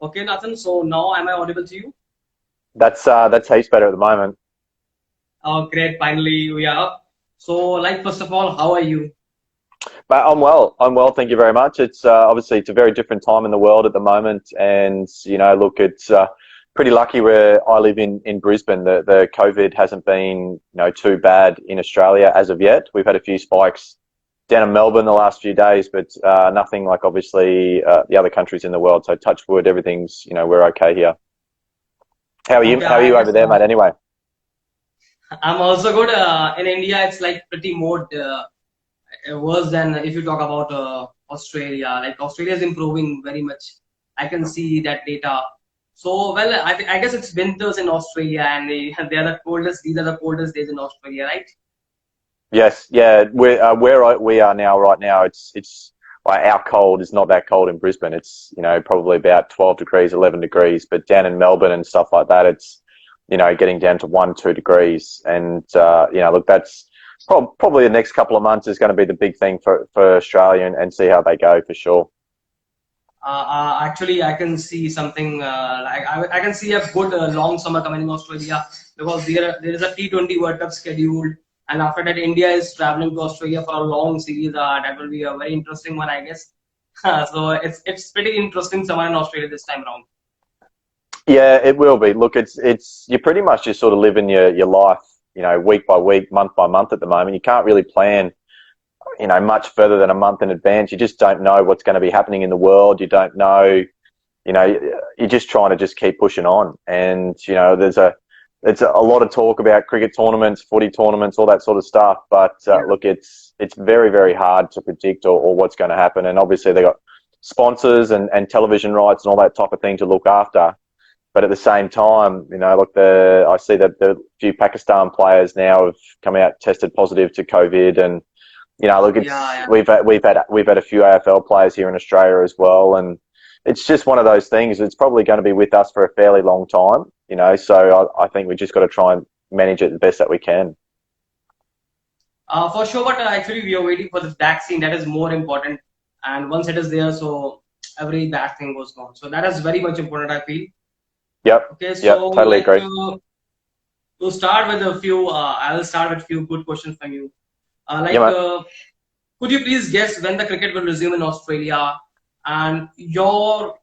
Okay, Nathan. So now am I audible to you? That's heaps better at the moment. Oh, great. Finally, we are up. So, like, first of all, how are you? But I'm well. I'm well, thank you very much. It's obviously it's a very different time in the world at the moment, and look, it's pretty lucky where I live in Brisbane. The COVID hasn't been too bad in Australia as of yet. We've had a few spikes down in Melbourne the last few days, but nothing like obviously the other countries in the world. So touch wood, everything's we're okay here. How are you? Okay, How are I you over guess there, mate? Anyway. I'm also good. In India, it's like pretty more worse than if you talk about Australia. Like, Australia is improving very much. I can see that data. So, well, I guess it's winters in Australia, and they are the coldest. These are the coldest days in Australia, right? Yes, yeah. We are now, right now, it's like our cold is not that cold in Brisbane. It's probably about 12 degrees, 11 degrees, but down in Melbourne and stuff like that, it's getting down to 1, 2 degrees. And look, that's probably the next couple of months is going to be the big thing for Australia, and see how they go for sure. Actually, I can see something like I can see a good long summer coming in Australia because there is a T20 World Cup scheduled, and after that, India is traveling to Australia for a long series. That will be a very interesting one, I guess. So it's pretty interesting summer in Australia this time around. Yeah, it will be. Look, it's you're pretty much just sort of living your life, week by week, month by month at the moment. You can't really plan much further than a month in advance. You just don't know what's going to be happening in the world. You don't know, you're just trying to just keep pushing on. And, there's a lot of talk about cricket tournaments, footy tournaments, all that sort of stuff. But look, it's very, very hard to predict or what's going to happen. And obviously they got sponsors and television rights and all that type of thing to look after. But at the same time, look, I see that the few Pakistan players now have come out tested positive to COVID, and look, Yeah, it's yeah. we've had a few AFL players here in Australia as well, and it's just one of those things. It's probably going to be with us for a fairly long time, So I think we just got to try and manage it the best that we can. For sure, but actually we are waiting for the vaccine. That is more important, and once it is there, so every bad thing goes gone. So that is very much important, I feel. Yep, Okay, so yep, totally like. agree. To start with a few, I'll start with a few good questions from you. Yeah, Like, mate. could you please guess when the cricket will resume in Australia and your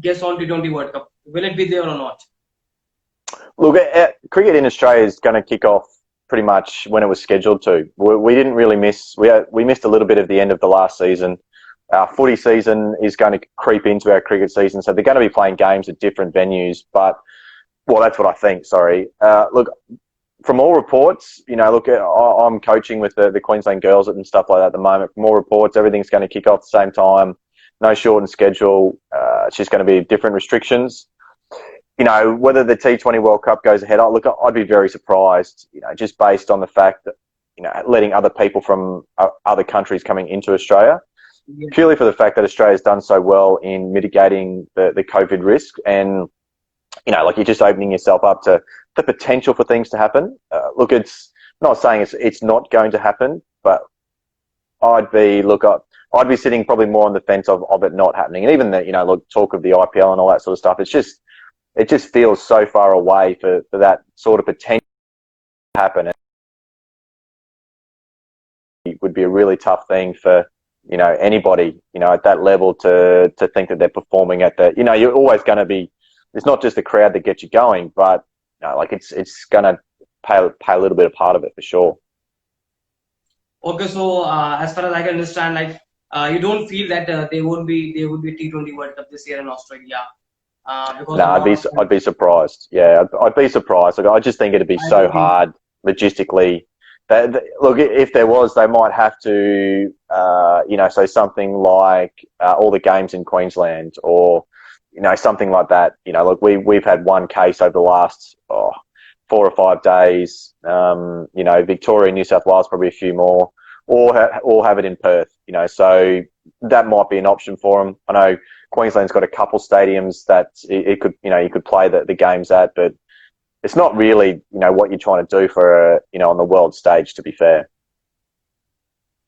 guess on T20 World Cup? Will it be there or not? Look, cricket in Australia is going to kick off pretty much when it was scheduled to. We didn't really miss. We missed a little bit of the end of the last season. Our footy season is going to creep into our cricket season, so they're going to be playing games at different venues. But well, that's what I think. Sorry. Look, from all reports, look, I'm coaching with the Queensland girls and stuff like that at the moment. From all reports, everything's going to kick off at the same time. No shortened schedule. It's just going to be different restrictions. Whether the T20 World Cup goes ahead, look, I'd be very surprised, just based on the fact that, letting other people from other countries coming into Australia, Yeah. purely for the fact that Australia's done so well in mitigating the COVID risk. And, like, you're just opening yourself up to the potential for things to happen. Look, it's not saying it's not going to happen, but I'd be sitting probably more on the fence of it not happening. And even the, look, talk of the IPL and all that sort of stuff, it just feels so far away for that sort of potential to happen. It would be a really tough thing for, anybody, at that level to think that they're performing at the, you're always going to be, it's not just the crowd that gets you going, but, like it's going to pay a little bit of part of it for sure. Okay, so as far as I can understand, like you don't feel that there would be a T20 World Cup this year in Australia because No, a lot of I'd be surprised. Yeah, I'd be surprised. Like, I just think it'd be I so totally hard logistically. Look, if there was, they might have to, say something like all the games in Queensland, or something like that. Look, we've had one case over the last 4 or 5 days. Victoria, New South Wales, probably a few more, or have it in Perth. So that might be an option for them. I know Queensland's got a couple stadiums that it could, you could play the games at, but it's not really, what you're trying to do for, on the world stage, to be fair.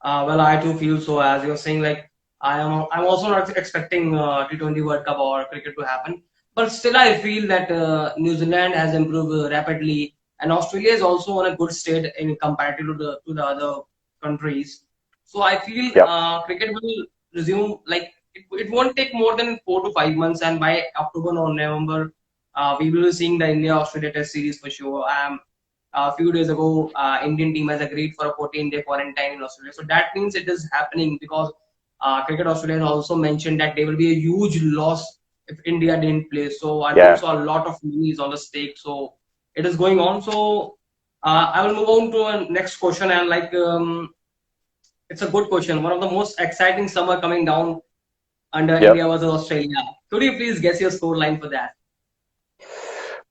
well, I too feel so. As you're saying, like I'm also not expecting T20 World Cup or cricket to happen, but still I feel that New Zealand has improved rapidly, and Australia is also in a good state in comparative to the other countries. So I feel Yep. cricket will resume like it won't take more than 4 to 5 months, and by October or November, we will be seeing the India Australia Test series for sure. A few days ago, Indian team has agreed for a 14-day quarantine in Australia, so that means it is happening because Cricket Australia has also mentioned that there will be a huge loss if India didn't play. So I think Yeah. so a lot of money is on the stake. So it is going on. So I will move on to a next question, and it's a good question. One of the most exciting summer coming down under Yep. India versus Australia. Could you please guess your score line for that?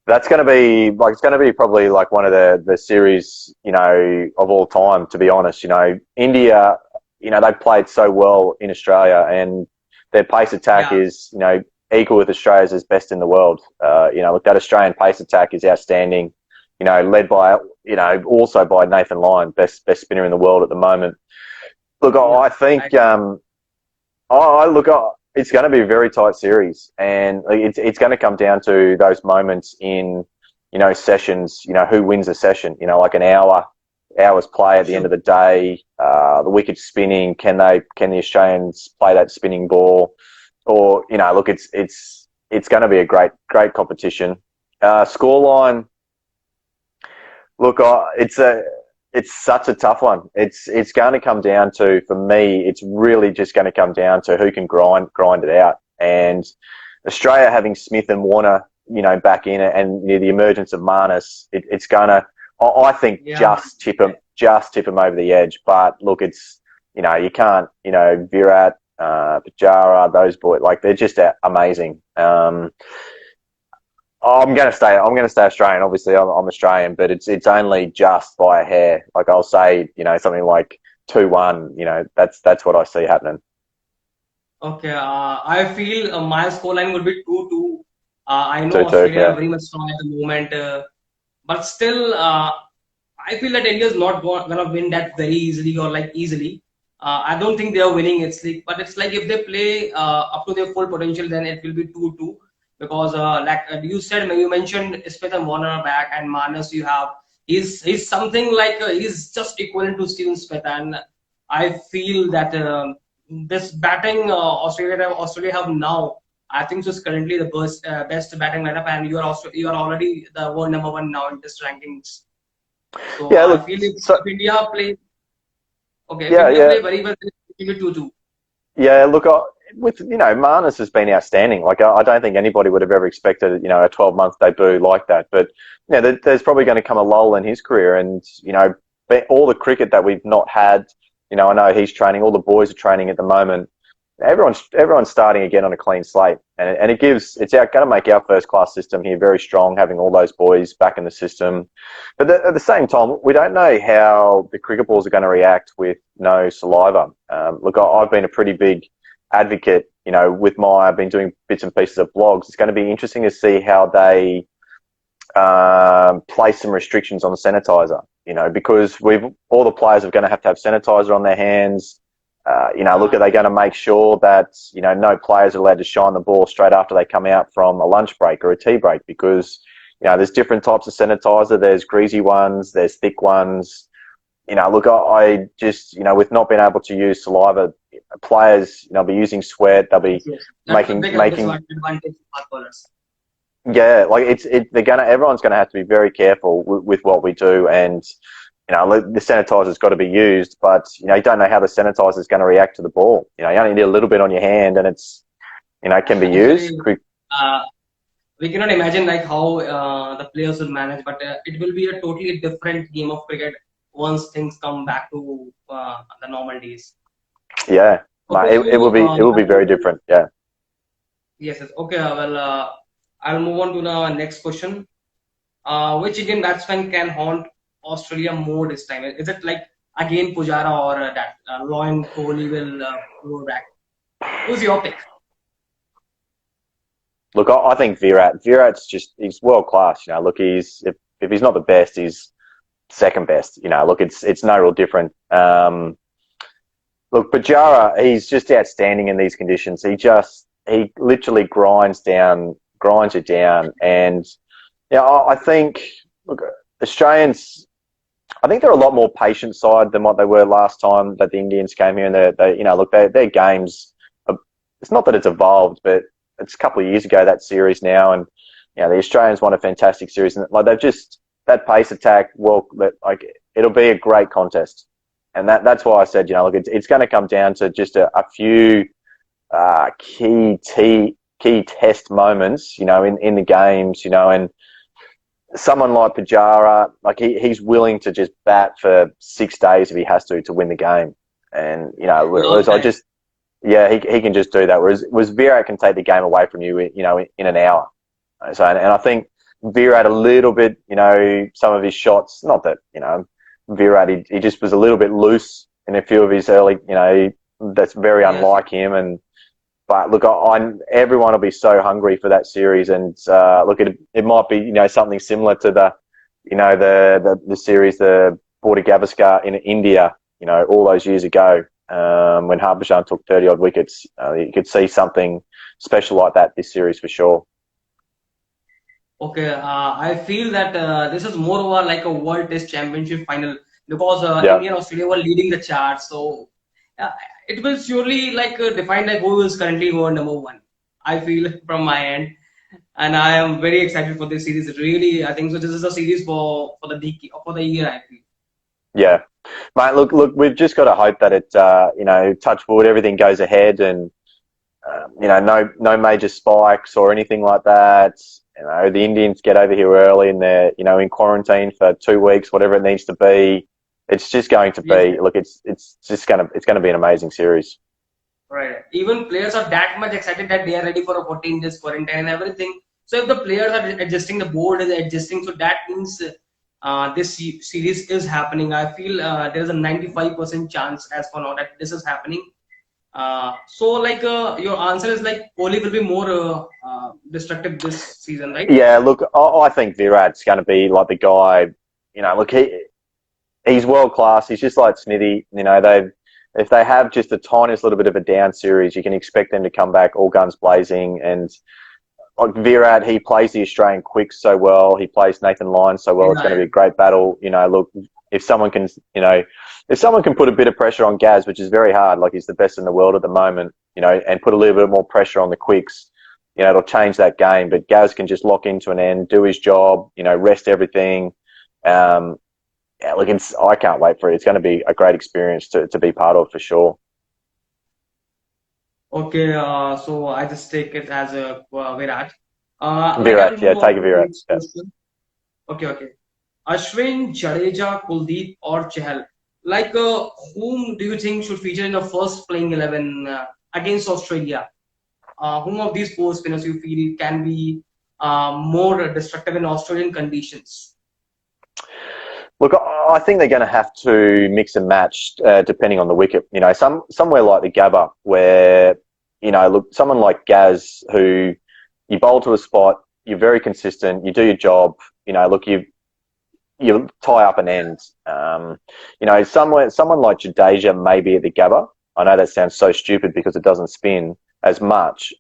That's going to be like, it's going to be probably like one of the series, of all time, to be honest. India, they've played so well in Australia, and their pace attack Yeah, is, equal with Australia's as best in the world. Look, that Australian pace attack is outstanding, led by, also by Nathan Lyon, best spinner in the world at the moment. Look, yeah. I think, it's going to be a very tight series, and it's going to come down to those moments in, sessions. Who wins a session? Like an hours play at the end Sure. of the day. The wicket spinning. Can the Australians play that spinning ball? Or look, it's going to be a great competition. Scoreline. Look, it's such a tough one. It's going to come down to, for me, it's really just going to come down to who can grind it out. And Australia having Smith and Warner, back in it, and the emergence of Marnus, it's going to, I think, Yeah, just tip him over the edge. But look, it's, you can't, Virat, Pujara, those boys, like, they're just amazing. I'm going to stay. I'm going to stay Australian. Obviously, I'm Australian, but it's only just by a hair. Like, I'll say, something like 2-1. That's what I see happening. okay. I feel my scoreline would be 2-2. I know 2-2. Australia are Yeah. very much strong at the moment, but still, I feel that India is not gonna win that very easily or like easily. I don't think they are winning. It's like, but it's like if they play up to their full potential, then it will be 2-2. Because like you said, you mentioned Smith and Warner are back, and Manas you have. He's something like he's just equivalent to Steven Smith, and I feel that this batting Australia have now. I think so is currently the best batting lineup, and you are already the world number one now in test rankings. So Yeah. I Look. feel So. if India play okay, if Yeah. India Yeah. play very well, it will be 2-2. Yeah. Look. With Marnus has been outstanding. Like, I don't think anybody would have ever expected, a 12-month debut like that. But there's probably going to come a lull in his career, and all the cricket that we've not had. I know he's training. All the boys are training at the moment. Everyone's starting again on a clean slate, and it's going to make our first class system here very strong, having all those boys back in the system. But at the same time, we don't know how the cricket balls are going to react with no saliva. Look, I've been a pretty big advocate, I've been doing bits and pieces of blogs. It's going to be interesting to see how they place some restrictions on the sanitizer, because all the players are going to have sanitizer on their hands. Look, are they going to make sure that, no players are allowed to shine the ball straight after they come out from a lunch break or a tea break? Because, there's different types of sanitizer. There's greasy ones, there's thick ones. Look, I just, with not being able to use saliva, players, be using sweat, they'll be Yes, that's a making, big making, advantage for our bowlers. yeah, like everyone's going to have to be very careful with what we do. And, the sanitizer's got to be used, but, you don't know how the sanitizer is going to react to the ball. You only need a little bit on your hand, and it's, can be used. Actually, uh, we cannot imagine like how the players will manage, but it will be a totally different game of cricket once things come back to the normal days. Yeah, Okay, mate, it will be very different. Yeah. yes, yes. Okay, I'll move on to the next question. Which Indian batsman can haunt Australia more this time? Is it like again Pujara or that Lloyd Kohli will go back? Who's your pick? Look, I think Virat's he's world class. Look, if he's not the best, he's second best. Look, it's no real different. look, Pajara, he's just outstanding in these conditions. He literally grinds it down. And yeah, I think, look, Australians, I think they're a lot more patient side than what they were last time that the Indians came here. And their games, it's not that it's evolved, but it's a couple of years ago, that series now. And, the Australians won a fantastic series. And like, that pace attack, well, like, it'll be a great contest. And that's why I said, look, it's going to come down to just a few key test moments, in the games, and someone like Pajara, like he's willing to just bat for 6 days if he has to win the game. And, whereas he can just do that. Whereas Virat can take the game away from you, in an hour. So, and I think Virat a little bit, some of his shots, not that, Virat, he just was a little bit loose in a few of his early, that's very Yes. unlike him. But look, everyone will be so hungry for that series. And look, it might be, something similar to the series, the Border Gavaskar in India, all those years ago, when Harbhajan took 30 odd wickets. You could see something special like that this series for sure. Okay, I feel that this is more of like a World Test Championship final because Yeah. India and Australia were leading the chart. So it will surely like define like who is currently world number one. I feel from my end, and I am very excited for this series. It really, I think so. This is a series for the year. I feel. Yeah. Mate, look, we've just got to hope that it, touch wood, everything goes ahead and, no major spikes or anything like that. The Indians get over here early and they're, in quarantine for 2 weeks, whatever it needs to be. It's just going to Yes. be, look, it's going to be an amazing series. Right. Even players are that much excited that they are ready for a 14 days quarantine and everything. So if the players are adjusting, the board is adjusting, so that means this series is happening. I feel there is a 95% chance as for now that this is happening. So like your answer is like Kohli will be more destructive this season, right? Yeah, look, I think Virat's going to be like the guy, look, he's world class. He's just like Smithy. If they have just the tiniest little bit of a down series, you can expect them to come back all guns blazing. And like Virat, he plays the Australian quicks so well. He plays Nathan Lyons so well. It's going to be a great battle. Look, if someone can, put a bit of pressure on Gaz, which is very hard, like he's the best in the world at the moment, and put a little bit more pressure on the quicks, it'll change that game. But Gaz can just lock into an end, do his job, rest everything. Yeah, look, I can't wait for it. It's going to be a great experience to be part of for sure. Okay, so I just take it as a Virat. Like I will Virat, yeah, move on take a to the Virat. next Yeah. question. Okay. Ashwin, Jadeja, Kuldeep, or Chahal. Like, whom do you think should feature in the first playing 11 against Australia? Whom of these four spinners you feel can be more destructive in Australian conditions? Look, I think they're going to have to mix and match depending on the wicket. Somewhere like the Gabba where, look, someone like Gaz who you bowl to a spot, you're very consistent, you do your job, look, you tie up an end. Someone like Jadeja maybe at the Gabba. I know that sounds so stupid because it doesn't spin as much,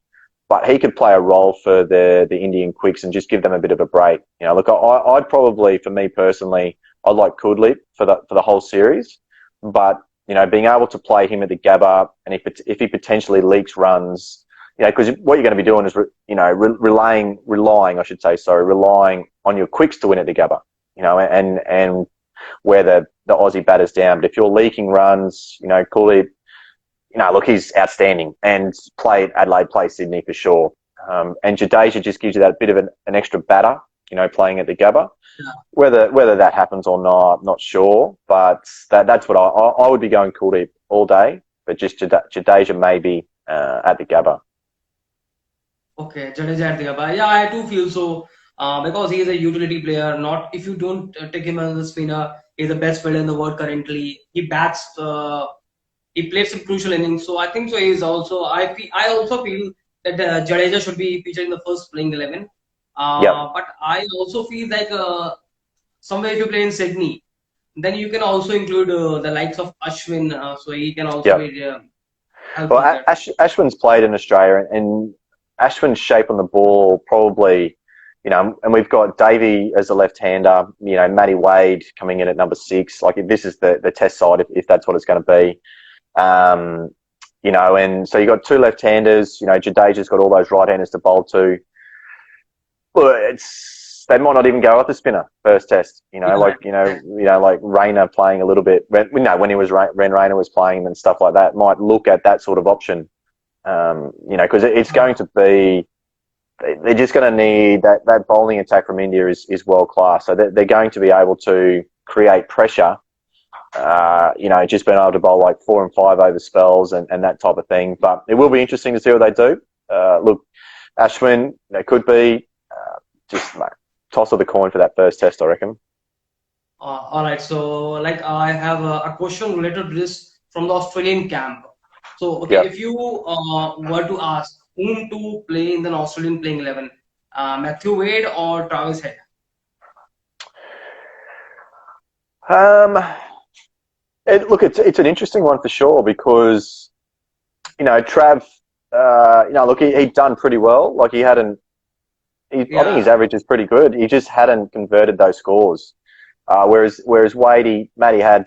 but he could play a role for the Indian quicks and just give them a bit of a break. Look, I'd probably, for me personally, I'd like Kuldeep for the whole series, but being able to play him at the Gabba, and if he potentially leaks runs, because what you're going to be doing is relying on your quicks to win at the Gabba, and where the Aussie batter's down. But if you're leaking runs, Kuldeep, look, he's outstanding and played Adelaide, play Sydney for sure. And Jadeja just gives you that bit of an extra batter, playing at the Gabba. Yeah. Whether that happens or not, I'm not sure. But that's what I would be going Kuldeep all day, but just Jadeja maybe at the Gabba. Okay, Jadeja at the Gabba. Yeah, I too feel so. Because he is a utility player. Not if you don't take him as a spinner, he's the best fielder in the world currently. He bats. He played some crucial innings. So I think so. He's also. I also feel that Jadeja should be featured in the first playing 11. Yep. But I also feel like somewhere if you play in Sydney, Then you can also include the likes of Ashwin, so he can also Yep. be helpful Well, there. Ashwin's played in Australia, and Ashwin's shape on the ball probably, and we've got Davey as a left-hander, Matty Wade coming in at number 6. Like, if this is the test side, if that's what it's going to be. Um, and so you've got 2 left-handers. Jadeja's got all those right-handers to bowl to. Well, they might not even go at the spinner first test. Yeah, Like Rayner playing a little bit. When he was when Rayner was playing and stuff like that, might look at that sort of option. Because it's going to be. They're just going to need that bowling attack from India is world class. So they're going to be able to create pressure. Just being able to bowl like 4 and 5 over spells and that type of thing. But it will be interesting to see what they do. Look, Ashwin, they could be just toss of the coin for that first test, I reckon. all right. So, like, I have a question related to this from the Australian camp. So, okay, Yeah. if you were to ask whom to play in the Australian playing 11, Matthew Wade or Travis Head? Look, it's an interesting one for sure because Trav, look, he'd done pretty well. Like, he hadn't. I think his Yeah, average is pretty good. He just hadn't converted those scores. Whereas Matty had.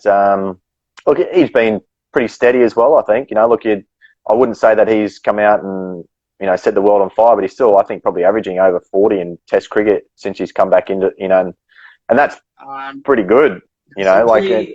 Look, he's been pretty steady as well. I think. Look, I wouldn't say that he's come out and set the world on fire, but he's still, I think, probably averaging over 40 in Test cricket since he's come back into and that's and pretty good. Like it. century.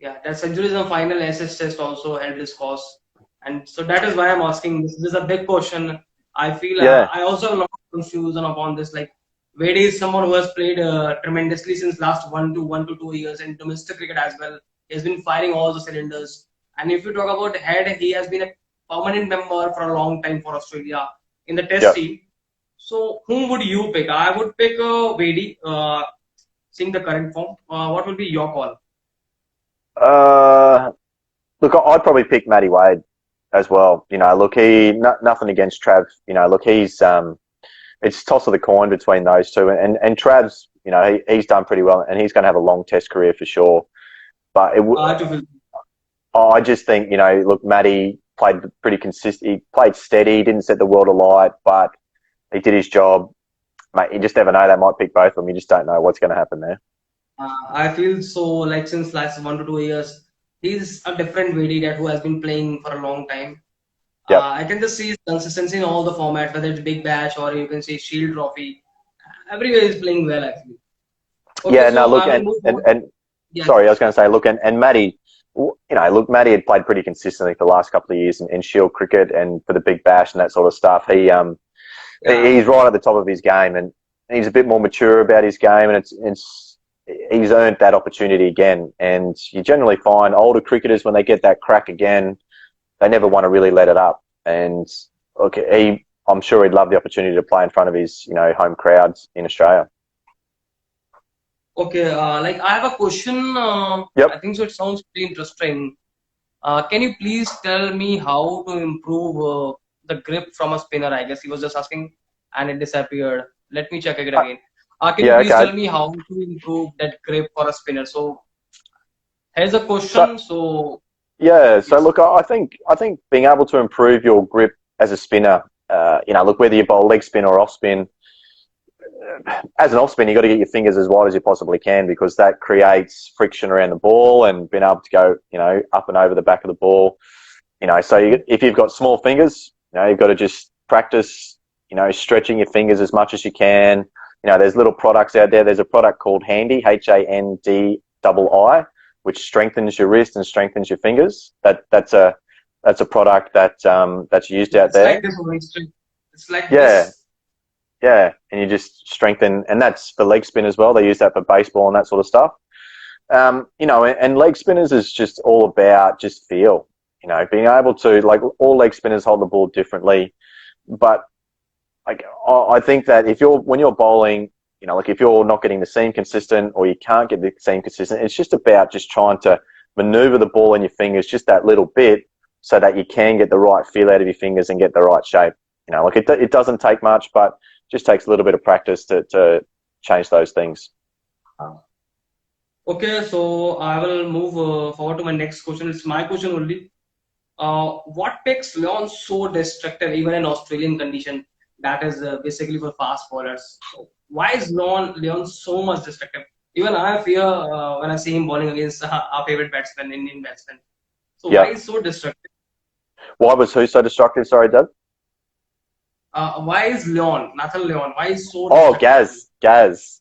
Yeah, that centuries in final SS test also helped his cause, and so that is why I'm asking. This is a big question. I feel Yeah, I also have a lot of confusion upon this. Like, Wade is someone who has played tremendously since last 1 to 2 years in domestic cricket as well. He has been firing all the cylinders. And if you talk about Head, he has been a permanent member for a long time for Australia in the Test yeah. team. So whom would you pick? I would pick Wade, seeing the current form. What will be your call? Uh, Look, I'd probably pick Matty Wade as well. Look, nothing against Trav. Look, it's toss of the coin between those two, and Trav's, he's done pretty well, and he's going to have a long Test career for sure. But To I just think, look, Matty played pretty consistent. He played steady, didn't set the world alight, but he did his job. Mate, you just never know. They might pick both of them. You just don't know what's going to happen there. I feel so like since last 1 to 2 years, he's a different Vedi that who has been playing for a long time. Yep. I can just see his consistency in all the formats, whether it's Big Bash or you can say Shield Trophy. Everywhere he's playing well actually. Okay, Yeah. No. so Look, I will move on. and Yeah, sorry, I was going to say, look, and Matty, look, Matty had played pretty consistently for the last couple of years in Shield cricket and for the Big Bash and that sort of stuff. yeah. He's right at the top of his game, and he's a bit more mature about his game, and he's earned that opportunity again. And you generally find older cricketers, when they get that crack again, they never want to really let it up. And look, I'm sure he'd love the opportunity to play in front of his home crowds in Australia. Okay, like I have a question. I Yep. think so. It sounds pretty interesting. Can you please tell me how to improve the grip from a spinner? I guess he was just asking and it disappeared. Let me check it Uh, again. Can you yeah. please Okay. tell me how to improve that grip for a spinner? So here's a So question. So yeah. So yes. look, I think being able to improve your grip as a spinner, look, whether you bowl leg spin or off spin, as an off spin, you've got to get your fingers as wide as you possibly can because that creates friction around the ball and being able to go, up and over the back of the ball. So if you've got small fingers, you've got to just practice, stretching your fingers as much as you can. There's little products out there. There's a product called Handy, HANDII, which strengthens your wrist and strengthens your fingers. That's a product that's used out It's like there. this one. It's like Yeah, this. yeah, and you just strengthen, and that's for leg spin as well. They use that for baseball and that sort of stuff. And leg spinners is just all about just feel. Being able to, like, all leg spinners hold the ball differently, but like I think that when you're bowling, like if you're not getting the seam consistent or you can't get the seam consistent, it's just about just trying to maneuver the ball in your fingers just that little bit so that you can get the right feel out of your fingers and get the right shape. Like it doesn't take much, but just takes a little bit of practice to change those things. Okay, so I will move forward to my next question. It's my question only. What makes Leon so destructive, even in Australian condition? That is basically for fast bowlers. So why is Leon so much destructive? Even I fear when I see him bowling against our favorite batsman, Indian batsman. So why Yep. is so destructive? Why was who so destructive? Sorry, Doug. Why is Nathan Leon? Why is so Oh, destructive for you? Gaz.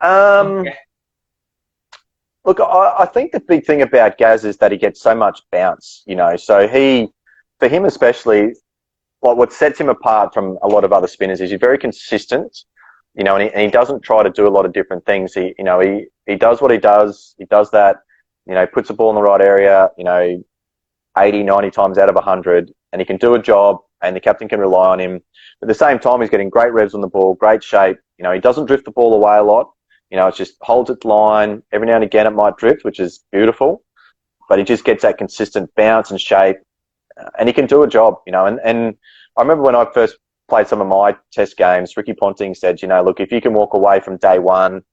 Um, Okay. Look, I think the big thing about Gaz is that he gets so much bounce. So for him especially, what sets him apart from a lot of other spinners is he's very consistent. And he doesn't try to do a lot of different things. He does what he does. He does that. Puts the ball in the right area. 80, 90 times out of 100, and he can do a job, and the captain can rely on him. At the same time, he's getting great revs on the ball, great shape. He doesn't drift the ball away a lot. It just holds its line. Every now and again, it might drift, which is beautiful, but he just gets that consistent bounce and shape, and he can do a job. And I remember when I first played some of my test games, Ricky Ponting said, look, if you can walk away from day one,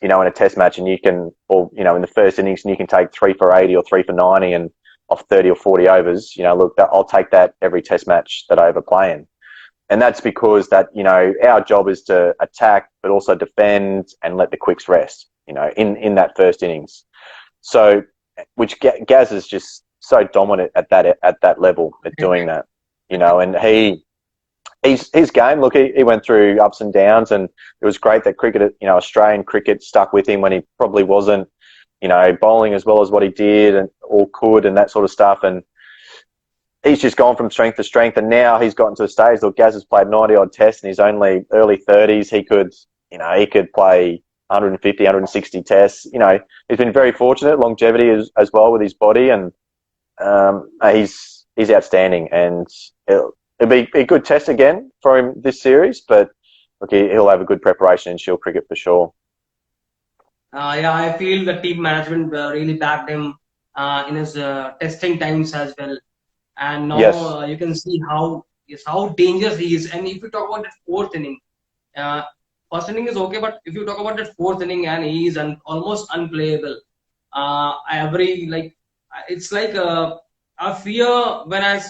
in a test match, and you can, or in the first innings, and you can take 3 for 80 or 3 for 90, and off 30 or 40 overs, look, I'll take that every test match that I ever play in. And that's because that, our job is to attack, but also defend and let the quicks rest, in that first innings. So, which Gaz is just so dominant at that level at doing that, and his game, look, he went through ups and downs, and it was great that Australian cricket stuck with him when he probably wasn't, bowling as well as what he did or could and that sort of stuff. And he's just gone from strength to strength, and now he's gotten to a stage that Gaz has played 90 odd tests in his only early 30s. He could play 150, 160 tests. He's been very fortunate, longevity as well with his body, and he's outstanding, and it'll be a good test again for him this series, but look, he'll have a good preparation in Shield cricket for sure. Yeah, I feel the team management really backed him in his testing times as well. And now Yes. you can see how dangerous he is. And if you talk about that fourth inning, uh, first inning is okay, but if you talk about that fourth inning, and he is almost unplayable. Every like it's like a fear when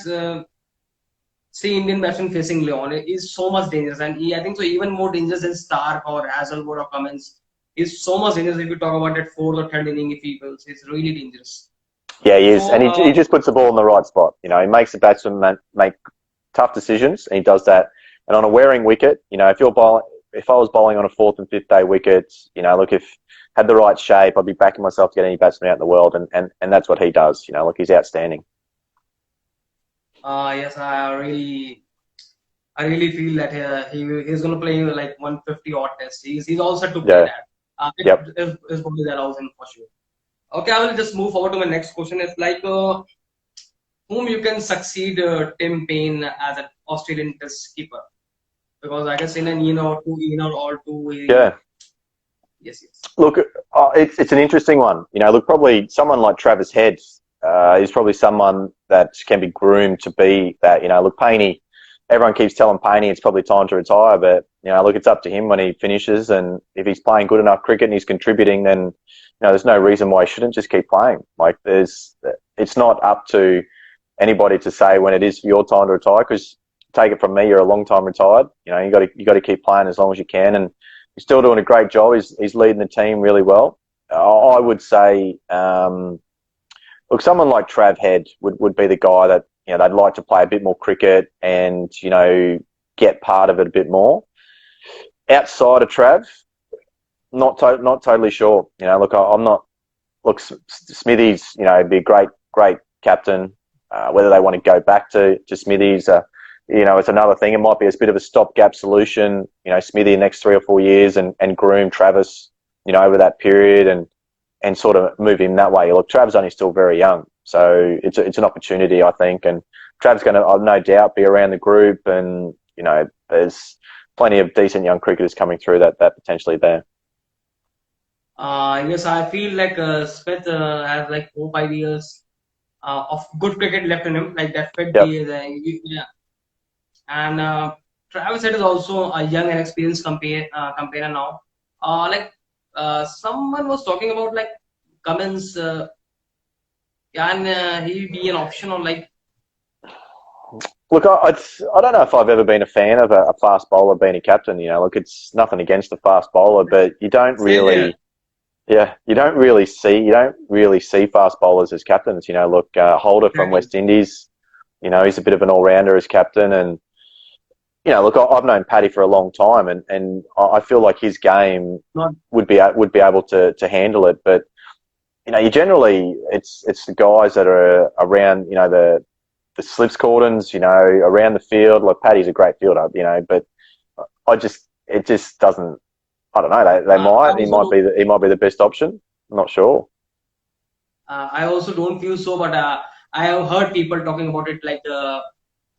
see Indian batsman facing Leon is so much dangerous, and I think so even more dangerous than Stark or Hazelwood or Cummins is so much dangerous. If you talk about that fourth or third inning, if he goes, it's really dangerous. Yeah, he is. So And he just puts the ball in the right spot. He makes the batsman make tough decisions, and he does that. And on a wearing wicket, if I was bowling on a fourth and fifth day wicket, look, if had the right shape, I'd be backing myself to get any batsman out in the world. And that's what he does. Look, he's outstanding. yes, I really feel that he's going to play like 150 odd tests. He's all set to play Yeah. that. Yep. If body allows him for sure. Okay, I will just move forward to my next question. It's like whom you can succeed Tim Payne as an Australian test keeper, because I guess in an in or two, Yeah. yes, yes. Look, it's an interesting one. Look, probably someone like Travis Head is probably someone that can be groomed to be that. Look, Paney, everyone keeps telling Paney it's probably time to retire, but look, it's up to him when he finishes, and if he's playing good enough cricket and he's contributing, then there's no reason why he shouldn't just keep playing. Like it's not up to anybody to say when it is your time to retire, because take it from me, you're a long time retired. You got to keep playing as long as you can, and he's still doing a great job. He's leading the team really well. I would say, look, someone like Trav Head would be the guy that they'd like to play a bit more cricket and get part of it a bit more. Outside of Trav, not totally sure. Look, I'm not. Look, Smithies, be a great captain. Whether they want to go back to Smithies, it's another thing. It might be a bit of a stopgap solution, Smithy the next 3 or 4 years, and groom Travis, over that period, and sort of move him that way. Look, Trav's only still very young, so it's an opportunity, I think, and Trav's going to, no doubt, be around the group, and there's plenty of decent young cricketers coming through that potentially there. Yes, I feel like Smith has like 4 5 years of good cricket left in him, like that fit Yep. days. Yeah. And Travis Head is also a young and experienced campaigner now. Like someone was talking about like Cummins. Can he be an option on like? Look, I don't know if I've ever been a fan of a fast bowler being a captain. You know, look, it's nothing against the fast bowler, but you don't Same here. really, yeah, you don't really see fast bowlers as captains. You know, look, Holder from Exactly. West Indies, you know, he's a bit of an all-rounder as captain, and you know, look, I've known Paddy for a long time, and I feel like his game Not would be able to handle it, but you know, you generally it's the guys that are around, you know, the slips cordons, you know, around the field. Like Paddy's a great fielder, you know, but it just doesn't. I don't know. They I might. also don't. He might be the best option. I'm not sure. I also don't feel so, but I have heard people talking about it like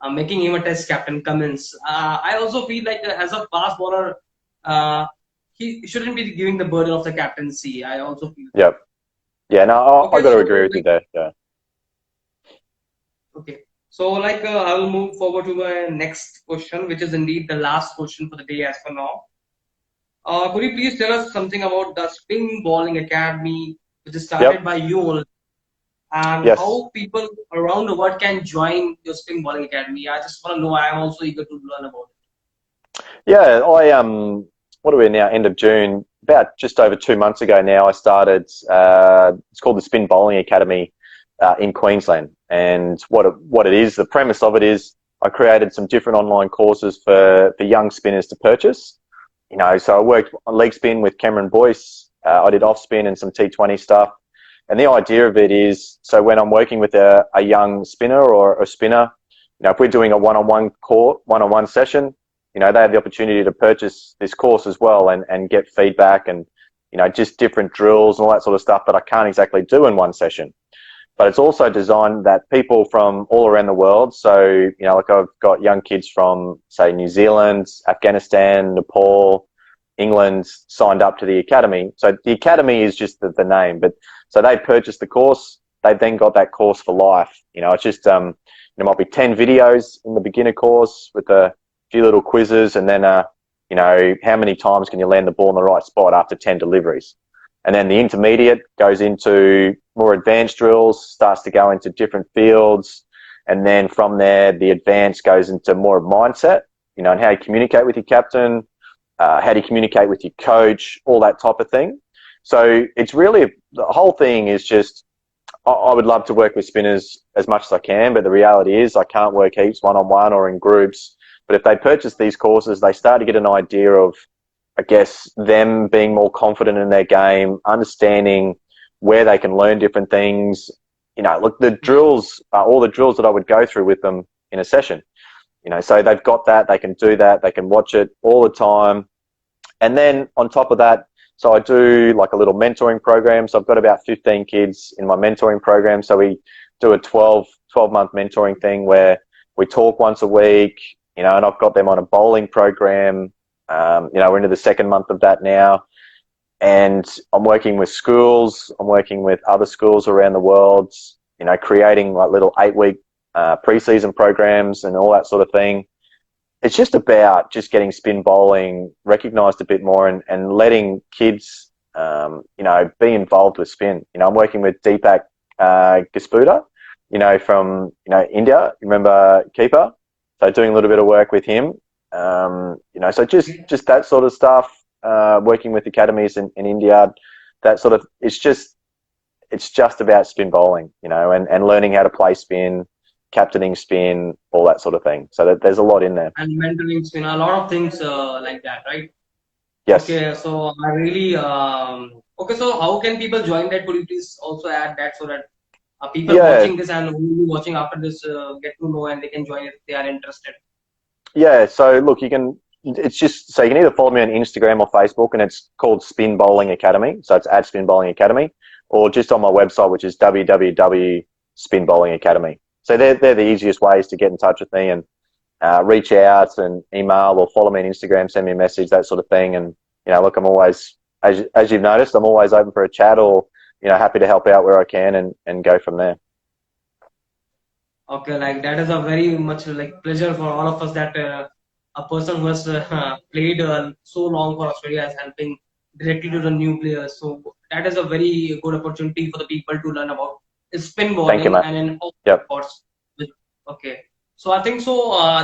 making him a test captain Cummins. I also feel like as a fast bowler, uh, he shouldn't be giving the burden of the captaincy. I also feel that. Yep. Yeah. No, I Okay, got to so agree with you like there. Yeah. okay, so like I will move forward to my next question, which is indeed the last question for the day as for now. Could you please tell us something about the Spin Bowling Academy, which is started Yep. by you all, and Yes. how people around the world can join your Spin Bowling Academy? I just want to know. I am also eager to learn about Yeah. What are we now? End of June. About just over 2 months ago now, I started. It's called the Spin Bowling Academy in Queensland. And what it is, the premise of it is, I created some different online courses for young spinners to purchase. You know, so I worked on leg spin with Cameron Boyce. I did off spin and some T20 stuff. And the idea of it is, so when I'm working with a young spinner or a spinner, you know, if we're doing a one-on-one session, you know, they have the opportunity to purchase this course as well and get feedback and, you know, just different drills and all that sort of stuff that I can't exactly do in one session. But it's also designed that people from all around the world, so, you know, like I've got young kids from, say, New Zealand, Afghanistan, Nepal, England signed up to the academy. So the academy is just the name, but so they purchased the course. They've then got that course for life. You know, it's just, there might be 10 videos in the beginner course with a few little quizzes, and then, you know, how many times can you land the ball in the right spot after 10 deliveries? And then the intermediate goes into more advanced drills, starts to go into different fields. And then from there, the advanced goes into more of mindset, you know, and how you communicate with your captain, how do you communicate with your coach, all that type of thing. So it's really, the whole thing is just, I would love to work with spinners as much as I can, but the reality is I can't work heaps one-on-one or in groups. But if they purchase these courses, they start to get an idea of, I guess, them being more confident in their game, understanding where they can learn different things. You know, look, the it. drills are all the drills that I would go through with them in a session. You know, so they've got that, they can do that, they can watch it all the time. And then on top of that, so I do like a little mentoring program. So I've got about 15 kids in my mentoring program. So we do a 12-month mentoring thing where we talk once a week, you know, and I've got them on a bowling program. You know, we're into the second month of that now. And I'm working with schools. I'm working with other schools around the world, you know, creating like little 8-week preseason programs and all that sort of thing. It's just about just getting spin bowling recognised a bit more and letting kids, you know, be involved with spin. You know, I'm working with Deepak Gaspuda, you know, from, you know, India. Remember Keeper? So doing a little bit of work with him. You know, so just that sort of stuff. Working with academies in India, that sort of, it's just about spin bowling, you know, and learning how to play spin, captaining spin, all that sort of thing. So there's a lot in there. And mentoring spin, a lot of things like that, right? Yes. Okay, so I really okay. So how can people join that? Could you please also add that so that people Yeah. watching this and who will be watching after this get to know and they can join if they are interested? Yeah. So look, you can, it's just, so you can either follow me on Instagram or Facebook, and it's called Spin Bowling Academy. So it's at Spin Bowling Academy, or just on my website, which is www.spinbowlingacademy. So they're the easiest ways to get in touch with me and reach out and email or follow me on Instagram, send me a message, that sort of thing. And, you know, look, I'm always, as you've noticed, I'm always open for a chat or, you know, happy to help out where I can and go from there. Okay, like that is a very much like pleasure for all of us that a person who has played so long for Australia is helping directly to the new players. So that is a very good opportunity for the people to learn about spin Thank you, bowling mate. and in all Yep. sports. Okay. So I think so.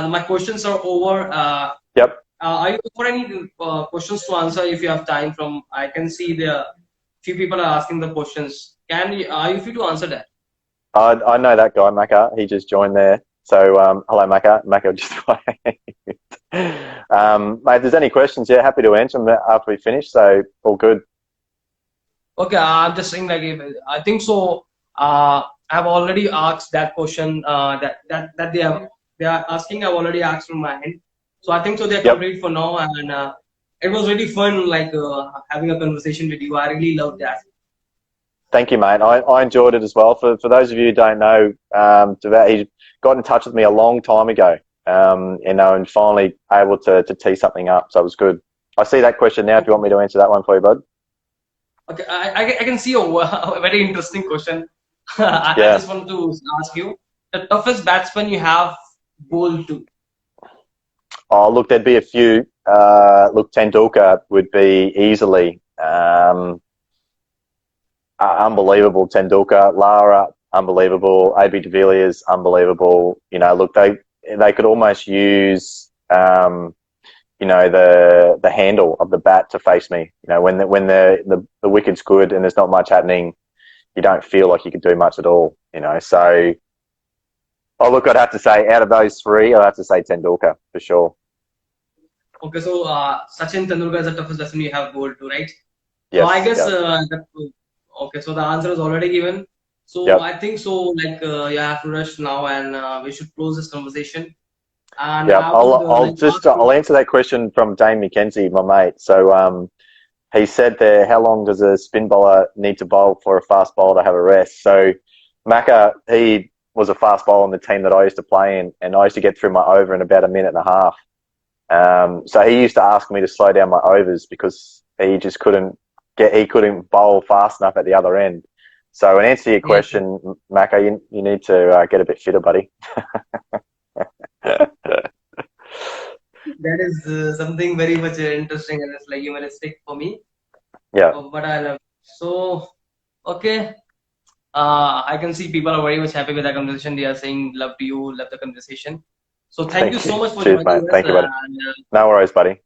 My questions are over. Yep. Are you for any questions to answer if you have time? From I can see there few people are asking the questions. Can you are you free to answer that? I know that guy, Macca. He just joined there. So, hello, Macca. Macca just mate, if there's any questions, yeah, happy to answer them after we finish. So, all good. Okay, I'm just saying like if, I think so. I've already asked that question that they are asking. I've already asked from my end, so I think so. They're Yep. complete for now, and it was really fun like having a conversation with you. I really loved that. Thank you, mate. I enjoyed it as well. For those of you who don't know, he got in touch with me a long time ago, and finally able to tee something up. So it was good. I see that question now. If you want me to answer that one for you, bud. Okay, I can see a very interesting question. I Yeah. just want to ask you the toughest batsman you have bowled to. Oh, look, there'd be a few. Look, Tendulkar would be easily unbelievable. Tendulkar, Lara, unbelievable. AB de Villiers, unbelievable. Look, they could almost use the handle of the bat to face me. When the wicket's good and there's not much happening, you don't feel like you could do much at all. So. Oh, look, I'd have to say, out of those three, I'd have to say Tendulkar for sure. Okay, so Sachin Tendulkar is the toughest batsman you have bowled to, right? So I Yes, guess yep, okay, so the answer is already given. So yep, I think so. Like you have to rush now, and we should close this conversation. And yep. I would I'll like to just ask you. I'll answer that question from Dane McKenzie, my mate. So he said there, how long does a spin bowler need to bowl for a fast bowler to have a rest? So Macca, he was a fast bowler on the team that I used to play in, and I used to get through my over in about a minute and a half. So he used to ask me to slow down my overs because he couldn't bowl fast enough at the other end. So in answer to your Yes, question, Macca, you need to get a bit fitter, buddy. that is something very much interesting, and it's like humanistic for me. Yeah. But I love. So okay, I can see people are very much happy with the conversation. They are saying love to you, love the conversation. So thank you Thank you. so much for Cheers, mate. joining us. Thank you, buddy. And, No worries, buddy.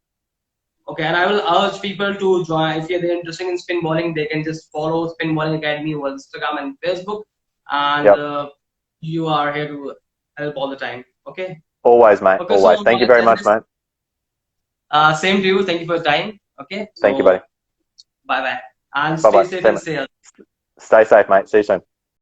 okay, and I will urge people to join. If they're interested in spin bowling, they can just follow Spin Bowling Academy on Instagram and Facebook. And Yep. you are here to help all the time. Okay. Always, mate. Okay. So Always. Thank you very much, mate. same to you. Thank you for your time. Okay. Thank you, buddy. So bye bye and Bye stay bye. safe and stay healthy. Stay safe, mate. See you soon.